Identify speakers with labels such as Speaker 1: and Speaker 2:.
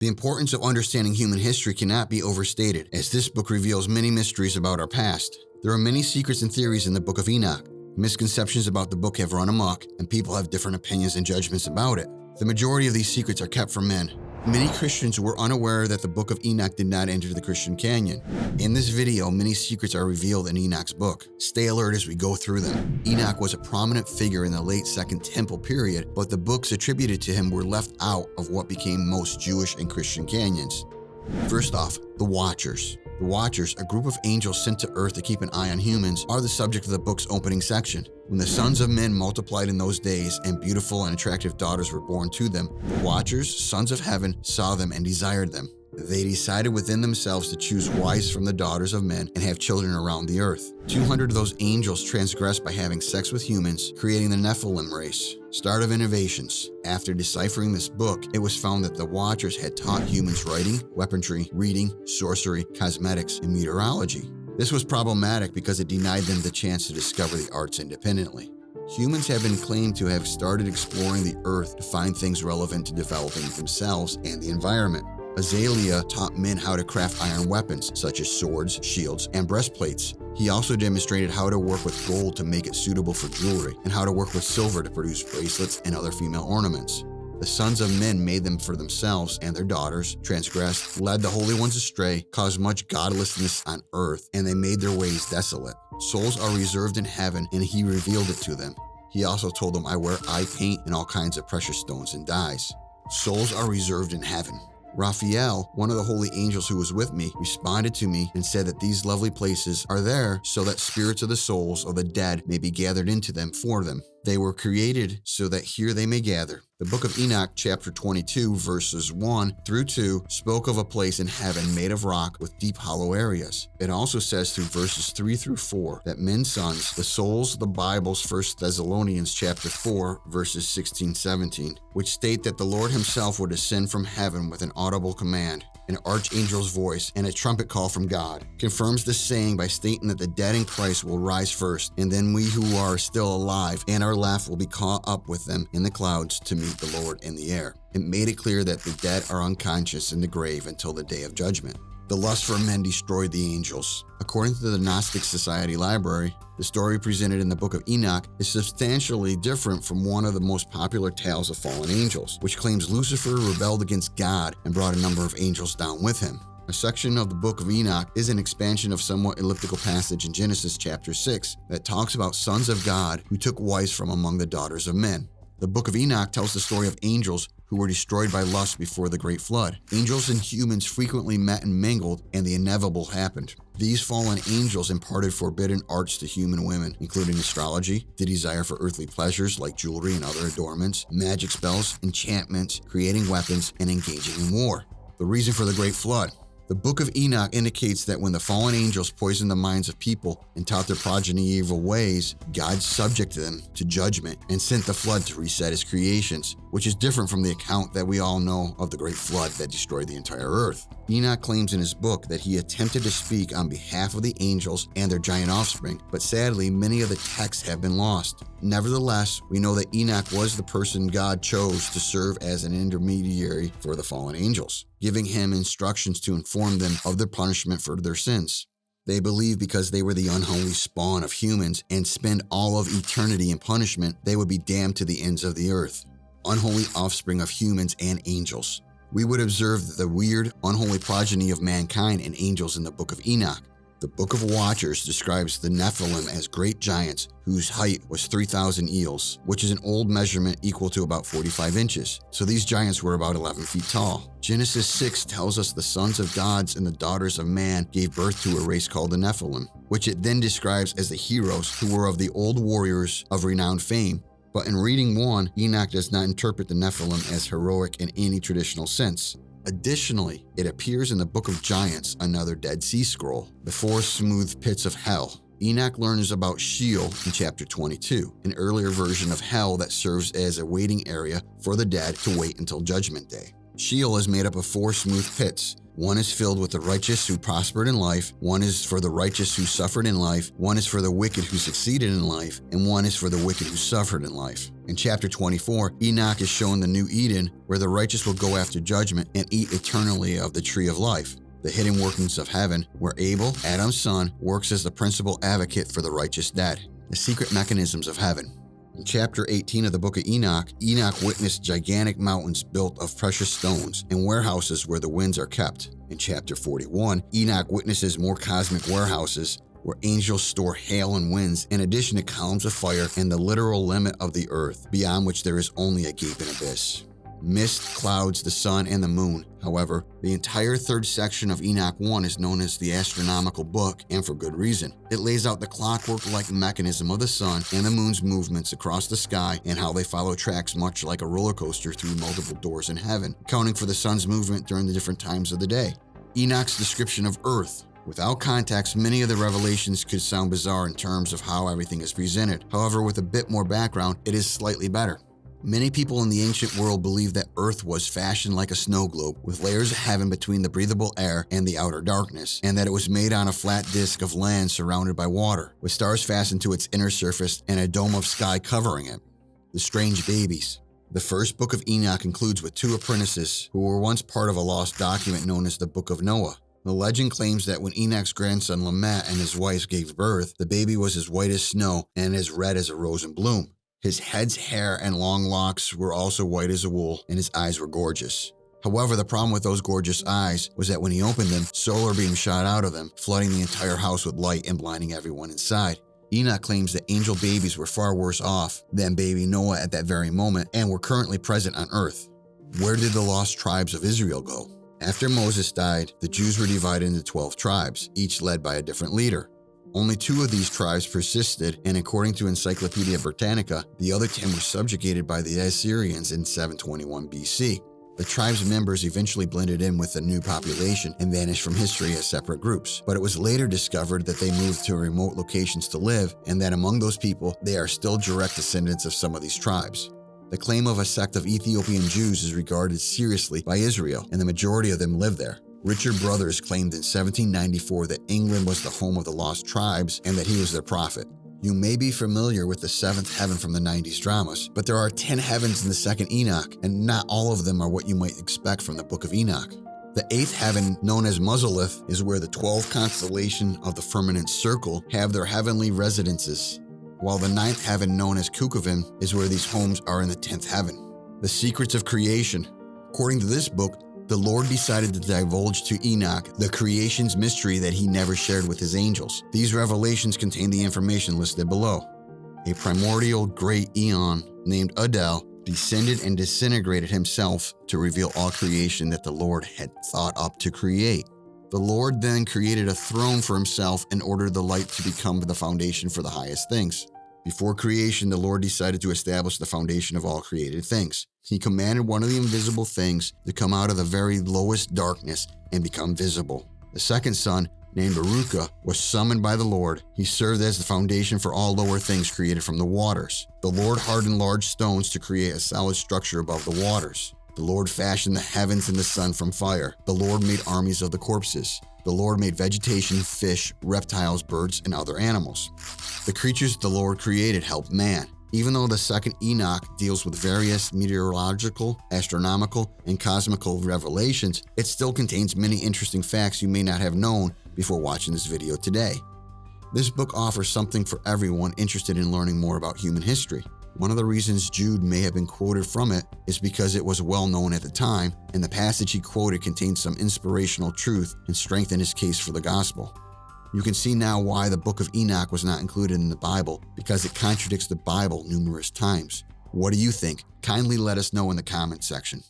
Speaker 1: The importance of understanding human history cannot be overstated, as this book reveals many mysteries about our past. There are many secrets and theories in the Book of Enoch. Misconceptions about the book have run amok, and people have different opinions and judgments about it. The majority of these secrets are kept from men. Many Christians were unaware that the Book of Enoch did not enter the Christian canon. In this video, many secrets are revealed in Enoch's book. Stay alert as we go through them. Enoch was a prominent figure in the late Second Temple period, but the books attributed to him were left out of what became most Jewish and Christian canons. First off, the Watchers. The Watchers, a group of angels sent to earth to keep an eye on humans, are the subject of the book's opening section. When the sons of men multiplied in those days and beautiful and attractive daughters were born to them, the Watchers, sons of heaven, saw them and desired them. They decided within themselves to choose wives from the daughters of men and have children around the earth. 200 of those angels transgressed by having sex with humans, creating the Nephilim race. Start of innovations. After deciphering this book, it was found that the Watchers had taught humans writing, weaponry, reading, sorcery, cosmetics, and meteorology. This was problematic because it denied them the chance to discover the arts independently. Humans have been claimed to have started exploring the earth to find things relevant to developing themselves and the environment. Azalea taught men how to craft iron weapons, such as swords, shields, and breastplates. He also demonstrated how to work with gold to make it suitable for jewelry, and how to work with silver to produce bracelets and other female ornaments. The sons of men made them for themselves and their daughters, transgressed, led the holy ones astray, caused much godlessness on earth, and they made their ways desolate. Souls are reserved in heaven, and he revealed it to them. He also told them, I wear eye paint and all kinds of precious stones and dyes. Souls are reserved in heaven. Raphael, one of the holy angels who was with me, responded to me and said that these lovely places are there so that spirits of the souls of the dead may be gathered into them for them. They were created so that here they may gather. The Book of Enoch, chapter 22, verses 1 through 2, spoke of a place in heaven made of rock with deep hollow areas. It also says through verses 3 through 4 that men's sons, the souls of the Bible's 1 Thessalonians chapter 4, verses 16-17, which state that the Lord himself would descend from heaven with an audible command, an archangel's voice, and a trumpet call from God, confirms this saying by stating that the dead in Christ will rise first, and then we who are still alive and are left will be caught up with them in the clouds to meet the Lord in the air. It made it clear that the dead are unconscious in the grave until the day of judgment. The lust for men destroyed the angels. According to the Gnostic Society Library, the story presented in the Book of Enoch is substantially different from one of the most popular tales of fallen angels, which claims Lucifer rebelled against God and brought a number of angels down with him. A section of the Book of Enoch is an expansion of somewhat elliptical passage in Genesis chapter 6 that talks about sons of God who took wives from among the daughters of men. The Book of Enoch tells the story of angels who were destroyed by lust before the great flood. Angels and humans frequently met and mingled, and the inevitable happened. These fallen angels imparted forbidden arts to human women, including astrology, the desire for earthly pleasures like jewelry and other adornments, magic spells, enchantments, creating weapons, and engaging in war. The reason for the great flood. The Book of Enoch indicates that when the fallen angels poisoned the minds of people and taught their progeny evil ways, God subjected them to judgment and sent the flood to reset his creations, which is different from the account that we all know of the great flood that destroyed the entire earth. Enoch claims in his book that he attempted to speak on behalf of the angels and their giant offspring, but sadly, many of the texts have been lost. Nevertheless, we know that Enoch was the person God chose to serve as an intermediary for the fallen angels, giving him instructions to inform them of their punishment for their sins. They believed because they were the unholy spawn of humans and spend all of eternity in punishment, they would be damned to the ends of the earth. Unholy offspring of humans and angels. We would observe the weird, unholy progeny of mankind and angels in the Book of Enoch. The Book of Watchers describes the Nephilim as great giants whose height was 3,000 eels, which is an old measurement equal to about 45 inches. So these giants were about 11 feet tall. Genesis 6 tells us the sons of gods and the daughters of man gave birth to a race called the Nephilim, which it then describes as the heroes who were of the old warriors of renowned fame. But in reading 1, Enoch does not interpret the Nephilim as heroic in any traditional sense. Additionally, it appears in the Book of Giants, another Dead Sea Scroll, the 4 smooth pits of hell. Enoch learns about Sheol in chapter 22, an earlier version of hell that serves as a waiting area for the dead to wait until Judgment Day. Sheol is made up of 4 smooth pits, One is filled with the righteous who prospered in life, one is for the righteous who suffered in life, one is for the wicked who succeeded in life, and one is for the wicked who suffered in life. In chapter 24, Enoch is shown the new Eden, where the righteous will go after judgment and eat eternally of the tree of life. The hidden workings of heaven, where Abel, Adam's son, works as the principal advocate for the righteous dead. The secret mechanisms of heaven. In chapter 18 of the Book of Enoch, Enoch witnessed gigantic mountains built of precious stones and warehouses where the winds are kept. In chapter 41, Enoch witnesses more cosmic warehouses where angels store hail and winds in addition to columns of fire and the literal limit of the earth, beyond which there is only a gaping abyss. Mist clouds the sun and the moon. However, the entire third section of Enoch 1 is known as the Astronomical Book, and for good reason. It lays out the clockwork-like mechanism of the sun and the moon's movements across the sky and how they follow tracks much like a roller coaster through multiple doors in heaven, accounting for the sun's movement during the different times of the day. Enoch's description of Earth. Without context, many of the revelations could sound bizarre in terms of how everything is presented. However, with a bit more background, it is slightly better. Many people in the ancient world believed that Earth was fashioned like a snow globe, with layers of heaven between the breathable air and the outer darkness, and that it was made on a flat disk of land surrounded by water, with stars fastened to its inner surface and a dome of sky covering it. The strange babies. The first Book of Enoch concludes with two apprentices who were once part of a lost document known as the Book of Noah. The legend claims that when Enoch's grandson Lamech and his wife gave birth, the baby was as white as snow and as red as a rose in bloom. His head's hair and long locks were also white as a wool, and his eyes were gorgeous. However, the problem with those gorgeous eyes was that when he opened them, solar beams shot out of them, flooding the entire house with light and blinding everyone inside. Enoch claims that angel babies were far worse off than baby Noah at that very moment and were currently present on earth. Where did the lost tribes of Israel go? After Moses died, the Jews were divided into 12 tribes, each led by a different leader. Only 2 of these tribes persisted, and according to Encyclopedia Britannica, the other 10 were subjugated by the Assyrians in 721 BC. The tribe's members eventually blended in with the new population and vanished from history as separate groups, but it was later discovered that they moved to remote locations to live, and that among those people, they are still direct descendants of some of these tribes. The claim of a sect of Ethiopian Jews is regarded seriously by Israel, and the majority of them live there. Richard Brothers claimed in 1794 that England was the home of the lost tribes and that he was their prophet. You may be familiar with the 7th heaven from the 90s dramas, but there are 10 heavens in the 2nd Enoch, and not all of them are what you might expect from the Book of Enoch. The 8th heaven, known as Muzalith, is where the 12 constellations of the firmament circle have their heavenly residences, while the 9th heaven, known as Kukuvim, is where these homes are in the 10th heaven. The secrets of creation. According to this book, the Lord decided to divulge to Enoch the creation's mystery that he never shared with his angels. These revelations contain the information listed below. A primordial great eon named Adel descended and disintegrated himself to reveal all creation that the Lord had thought up to create. The Lord then created a throne for himself and ordered the light to become the foundation for the highest things. Before creation, the Lord decided to establish the foundation of all created things. He commanded one of the invisible things to come out of the very lowest darkness and become visible. The second son, named Baruch, was summoned by the Lord. He served as the foundation for all lower things created from the waters. The Lord hardened large stones to create a solid structure above the waters. The Lord fashioned the heavens and the sun from fire. The Lord made armies of the corpses. The Lord made vegetation, fish, reptiles, birds, and other animals. The creatures the Lord created helped man. Even though the 2nd Enoch deals with various meteorological, astronomical, and cosmical revelations, it still contains many interesting facts you may not have known before watching this video today. This book offers something for everyone interested in learning more about human history. One of the reasons Jude may have been quoted from it is because it was well known at the time, and the passage he quoted contained some inspirational truth and strengthened his case for the gospel. You can see now why the Book of Enoch was not included in the Bible, because it contradicts the Bible numerous times. What do you think? Kindly let us know in the comment section.